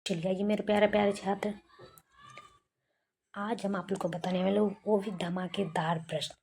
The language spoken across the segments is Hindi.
चलिए आइए मेरे प्यारे प्यारे छात्र, आज हम आप लोग को बताने वाले वो भी धमाकेदार प्रश्न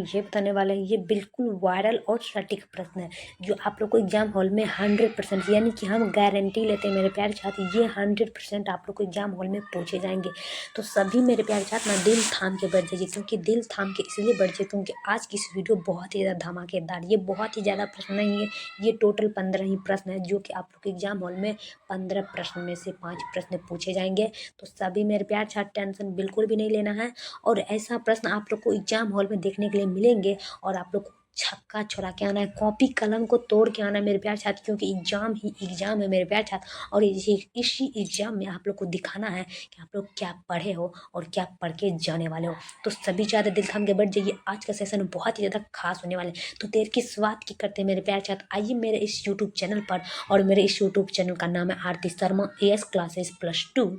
ये बताने वाले हैं। ये बिल्कुल वायरल और सटीक प्रश्न है जो आप लोग को एग्जाम हॉल में 100% यानी कि हम गारंटी लेते हैं मेरे प्यारे छात्र, ये 100% आप लोग को एग्जाम हॉल में पूछे जाएंगे। तो सभी मेरे प्यारे छात्र ना दिल थाम के बैठ जाइए, क्योंकि दिल थाम के इसलिए बैठ जाइए क्योंकि आज की इस वीडियो बहुत ही ज़्यादा धमाकेदार, ये बहुत ही ज़्यादा प्रश्न नहीं है, ये टोटल 15 ही प्रश्न है जो कि आप लोग के एग्जाम हॉल में 15 प्रश्न में से 5 प्रश्न पूछे जाएंगे। तो सभी मेरे प्यार छात्र टेंशन बिल्कुल भी नहीं लेना है, और ऐसा प्रश्न आप लोग को एग्जाम हॉल में देखने के लिए मिलेंगे और आप लोग को छक्का छोड़ा के आना है, कॉपी कलम को तोड़ के आना है मेरे प्यार छात्र, क्योंकि एग्जाम ही एग्जाम है मेरे प्यार छात्र। और इसी एग्जाम में आप लोग को दिखाना है कि आप लोग क्या पढ़े हो और क्या पढ़ के जाने वाले हो। तो सभी ज़्यादा दिल थाम के बैठ जाइए, आज का सेशन बहुत ही ज़्यादा खास होने वाले हैं। तो देर किस बात की करते हैं मेरे प्यार छात्र, आइए मेरे इस यूट्यूब चैनल पर, और मेरे इस यूट्यूब चैनल का नाम है आरती शर्मा एएस क्लासेस +2,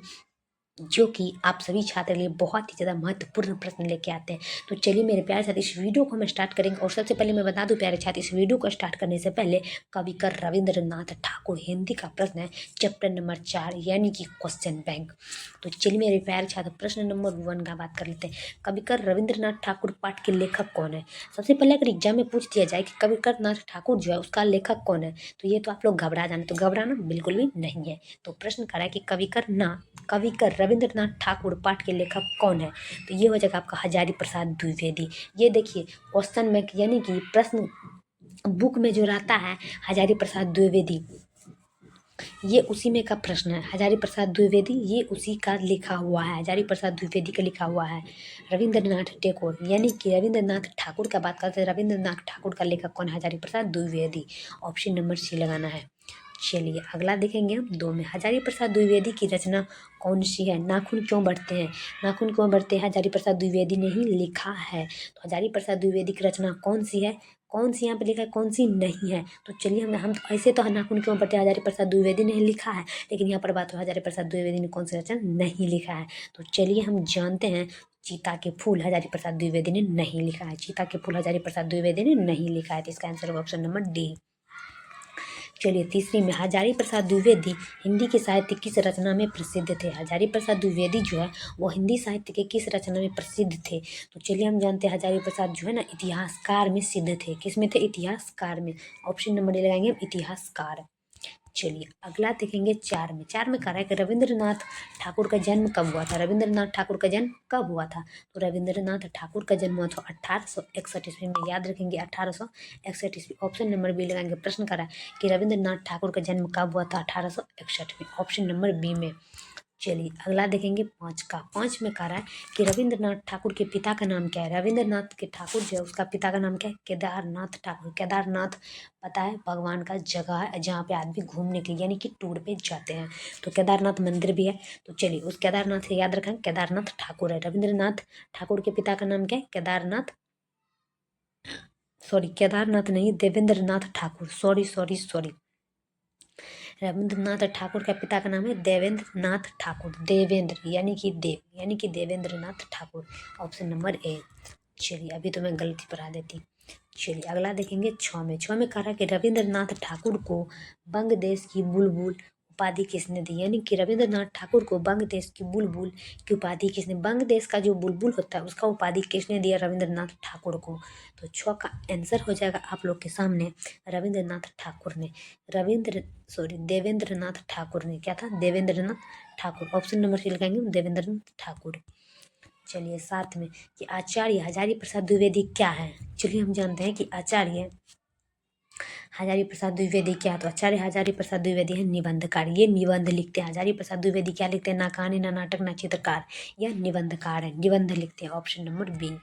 जो कि आप सभी छात्र के लिए बहुत ही ज़्यादा महत्वपूर्ण प्रश्न लेके आते हैं। तो चलिए मेरे प्यारे साथ इस वीडियो को हम स्टार्ट करेंगे। और सबसे पहले मैं बता दूं प्यारे छात्र, इस वीडियो को स्टार्ट करने से पहले कविकर रविंद्रनाथ ठाकुर हिंदी का प्रश्न है, चैप्टर नंबर 4 यानी कि क्वेश्चन बैंक। तो चलिए मेरे प्यारे छात्र प्रश्न नंबर 1 का बात कर लेते हैं। कविकर रविंद्रनाथ ठाकुर पाठ के लेखक कौन है? सबसे पहले अगर एग्जाम में पूछ दिया जाए कि कविकर नाथ ठाकुर जो है उसका लेखक कौन है, तो ये तो आप लोग घबरा जाना, तो घबराना बिल्कुल भी नहीं है। तो प्रश्न करा है कि कविकर रविंद्रनाथ ठाकुर पाठ के लेखक कौन है, तो ये हो जाएगा आपका हजारी प्रसाद द्विवेदी। ये देखिए क्वेश्चन में यानी कि प्रश्न बुक में जो रहता है हजारी प्रसाद द्विवेदी, ये उसी में का प्रश्न है। हजारी प्रसाद द्विवेदी ये उसी का लिखा हुआ है, हजारी प्रसाद द्विवेदी का लिखा हुआ है। रविंद्रनाथ टैगोर यानी कि रविंद्रनाथ ठाकुर का बात करते हैं, रविंद्रनाथ ठाकुर का लेखक कौन है? हजारी प्रसाद द्विवेदी। ऑप्शन नंबर सी लगाना है। चलिए अगला देखेंगे हम 2 में, हजारी प्रसाद द्विवेदी की रचना कौन सी है? नाखून क्यों बढ़ते हैं? नाखून क्यों बढ़ते हैं हजारी प्रसाद द्विवेदी ने ही लिखा है। तो हजारी प्रसाद द्विवेदी की रचना कौन सी है? कौन सी यहाँ पे लिखा है, कौन सी नहीं है? तो चलिए हम तो ऐसे तो नाखून क्यों बढ़ते हैं हजारी प्रसाद द्विवेदी ने लिखा है, लेकिन यहाँ पर बात हो हजारी प्रसाद द्विवेदी ने कौन सी रचना नहीं लिखा है। तो चलिए हम जानते हैं, चीता के फूल हजारी प्रसाद द्विवेदी ने नहीं लिखा है, चीता के फूल हजारी प्रसाद द्विवेदी ने नहीं लिखा है। तो इसका आंसर होगा ऑप्शन नंबर डी। चलिए तीसरी में, हजारी प्रसाद द्विवेदी हिंदी के साहित्य किस रचना में प्रसिद्ध थे? हजारी प्रसाद द्विवेदी जो है वो हिंदी साहित्य के किस रचना में प्रसिद्ध थे? तो चलिए हम जानते हैं हजारी प्रसाद जो है ना इतिहासकार में सिद्ध थे। किस में थे? इतिहासकार में। ऑप्शन नंबर डी लगाएंगे हम, इतिहासकार। चलिए अगला देखेंगे 4 में। 4 में कह रहा है कि रविंद्रनाथ ठाकुर का जन्म कब हुआ था? रविंद्रनाथ ठाकुर का जन्म कब हुआ था? तो रविंद्रनाथ ठाकुर का जन्म हुआ था 1861 ईस्वी में। याद रखेंगे 1861 ईस्वी। ऑप्शन नंबर बी लगाएंगे। प्रश्न करा है कि रविंद्रनाथ ठाकुर का जन्म कब हुआ था? 1861 में। ऑप्शन नंबर बी में। चलिए अगला देखेंगे 5 का। 5 में कह रहा है कि रविंद्रनाथ ठाकुर के पिता का नाम क्या है? रविंद्रनाथ के ठाकुर जो है उसका पिता का नाम क्या है? केदारनाथ ठाकुर। केदारनाथ पता है भगवान का जगह है जहाँ पे आदमी घूमने के लिए यानी कि टूर पे जाते हैं, तो केदारनाथ मंदिर भी है। तो चलिए उस केदारनाथ से याद रखें केदारनाथ ठाकुर है। रविंद्रनाथ ठाकुर के पिता का नाम क्या है? केदारनाथ नहीं, देवेंद्रनाथ ठाकुर। सॉरी। रविंद्रनाथ ठाकुर का पिता का नाम है देवेंद्र नाथ ठाकुर। देवेंद्र यानी कि देव यानी कि Devendranath Thakur. Option number A. चलिए अभी तो मैं गलती बढ़ा देती। चलिए अगला देखेंगे 6 में। 6 में कह रहा है कि रविंद्रनाथ ठाकुर को बंग देश की बुलबुल उपाधि किसने दी? यानी कि रविंद्रनाथ ठाकुर को बंग देश की बुलबुल की उपाधि किसने, बंग देश का जो बुलबुल होता है उसका उपाधि किसने दिया रविंद्रनाथ ठाकुर को? तो 6 का आंसर हो जाएगा आप लोग के सामने रविंद्रनाथ ठाकुर ने। देवेंद्रनाथ ठाकुर ने। क्या था? Devendranath Thakur. Option number C लगाएंगे देवेंद्रनाथ ठाकुर। चलिए 7 में कि आचार्य हजारी प्रसाद द्विवेदी क्या है? चलिए हम जानते हैं कि आचार्य हजारी प्रसाद द्विवेदी क्या है। तो आचार्य हजारी प्रसाद द्विवेदी है निबंधकार। ये निबंध लिखते हैं। हजारी प्रसाद द्विवेदी क्या लिखते हैं? ना कहानी, ना नाटक, ना चित्रकार, यह निबंधकार है, निबंध लिखते हैं। Option number B.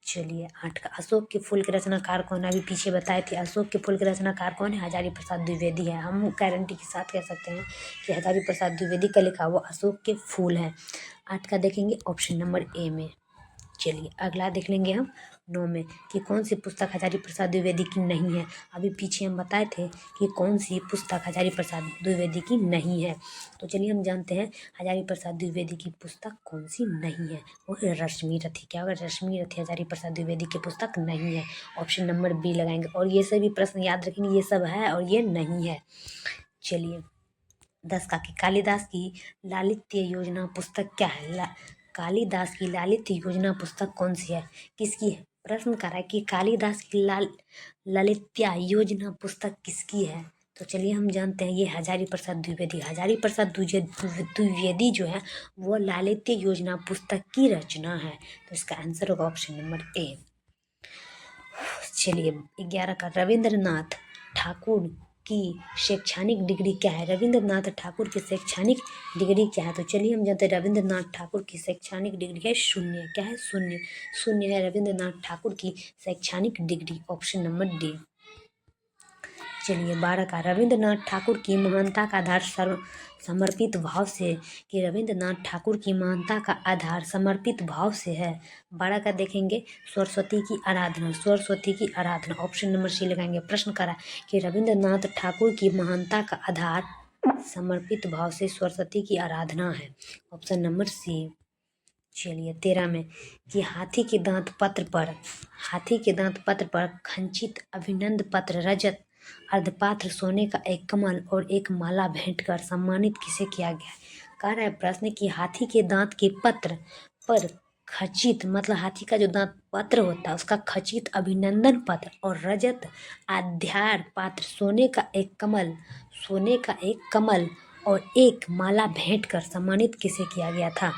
चलिए 8 का, अशोक के फूल के रचनाकार कौन है? अभी पीछे बताए थे अशोक के फूल के रचनाकार कौन है? हजारी प्रसाद द्विवेदी है। हम गारंटी के साथ कह सकते हैं कि हजारी प्रसाद द्विवेदी का लिखा हुआ अशोक के फूल है। 8 का देखेंगे ऑप्शन नंबर ए में। चलिए अगला देख लेंगे हम 9 में कि कौन सी पुस्तक हजारी प्रसाद द्विवेदी की नहीं है। अभी पीछे हम बताए थे कि कौन सी पुस्तक हजारी प्रसाद द्विवेदी की नहीं है। तो चलिए हम जानते हैं हजारी प्रसाद द्विवेदी की पुस्तक कौन सी नहीं है। वो है रश्मि रथी। क्या होगा? रश्मि रथी हजारी प्रसाद द्विवेदी की पुस्तक नहीं है। ऑप्शन नंबर बी लगाएंगे। और ये सभी प्रश्न याद रखेंगे, ये सब है और ये नहीं है। चलिए 10 का कि कालिदास की लालित्य योजना पुस्तक क्या है। कालिदास की लालित्य योजना पुस्तक कौन सी है, किसकी है। प्रश्न कर रहा है कि कालिदास की ललित्या योजना पुस्तक किसकी है। तो चलिए हम जानते हैं, ये हजारी प्रसाद द्विवेदी। हजारी प्रसाद द्विवेदी जो है वो लालित्य योजना पुस्तक की रचना है। तो इसका आंसर होगा ऑप्शन नंबर ए। चलिए 11 का रविंद्रनाथ ठाकुर की शैक्षणिक डिग्री क्या है। रविंद्रनाथ ठाकुर की शैक्षणिक डिग्री क्या है। तो चलिए हम जानते हैं रविंद्रनाथ ठाकुर की शैक्षणिक डिग्री है शून्य। क्या है, शून्य। शून्य है रविंद्रनाथ ठाकुर की शैक्षणिक डिग्री, ऑप्शन नंबर डी। चलिए 12 का रविंद्रनाथ ठाकुर की महानता का आधार समर्पित भाव से, कि रविंद्रनाथ ठाकुर की महानता का आधार समर्पित भाव से है। 12 का देखेंगे सरस्वती की आराधना। सरस्वती की आराधना, ऑप्शन नंबर सी लगाएंगे। प्रश्न करा कि रविंद्रनाथ ठाकुर की महानता का आधार समर्पित भाव से सरस्वती की आराधना है, ऑप्शन नंबर सी। चलिए 13 में कि हाथी के दांत पत्र पर खंचित अभिनंदन पत्र रजत अर्धपात्र सोने का एक कमल और एक माला भेंट कर सम्मानित किसे किया गया। कह रहा है प्रश्न कि हाथी के दांत के पत्र पर खचित, मतलब हाथी का जो दांत पत्र होता है उसका खचित अभिनंदन पत्र और रजत आध्यार पात्र सोने का एक कमल और एक माला भेंट कर सम्मानित किसे किया गया था।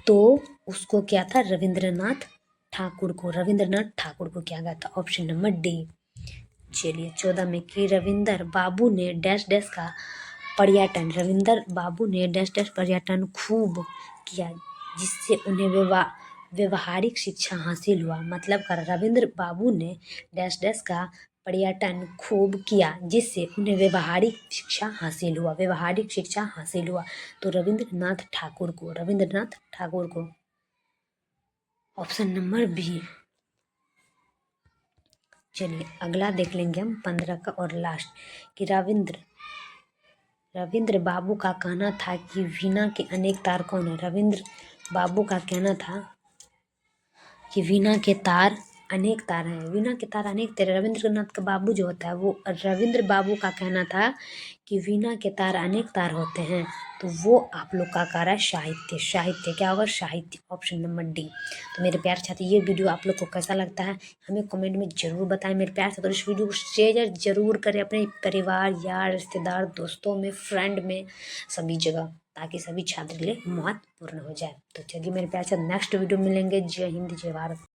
तो उसको क्या था, रविंद्रनाथ ठाकुर को किया गया था, ऑप्शन नंबर डी। चलिए 14 में कि रविंद्र बाबू ने डैश डैश का पर्यटन खूब किया जिससे उन्हें व्यवहारिक शिक्षा हासिल हुआ। मतलब कर रविंद्र बाबू ने डैश डैश का पर्यटन खूब किया जिससे उन्हें व्यवहारिक शिक्षा हासिल हुआ। तो रविंद्रनाथ ठाकुर को ऑप्शन नंबर बी। चलिए अगला देख लेंगे हम 15 का और लास्ट, कि रविंद्र बाबू का कहना था कि वीणा के अनेक तार कौन है। रविंद्र बाबू का कहना था कि वीणा के तार अनेक तार हैं। वीणा के तार अनेक तार, रविंद्रनाथ का बाबू जो होता है वो, रविंद्र बाबू का कहना था कि वीणा के तार अनेक तार होते हैं। तो वो आप लोग का कह रहा है साहित्य। क्या होगा, साहित्य, ऑप्शन नंबर डी। तो मेरे प्यार छात्र ये वीडियो आप लोग को कैसा लगता है हमें कमेंट में जरूर बताएं मेरे प्यार छात्र। इस वीडियो को शेयर जरूर करें अपने परिवार, यार, रिश्तेदार, दोस्तों में, फ्रेंड में, सभी जगह, ताकि सभी छात्र के लिए महत्वपूर्ण हो जाए। तो चलिए मेरे प्यार छात्र नेक्स्ट वीडियो मिलेंगे। जय हिंद, जय भारत।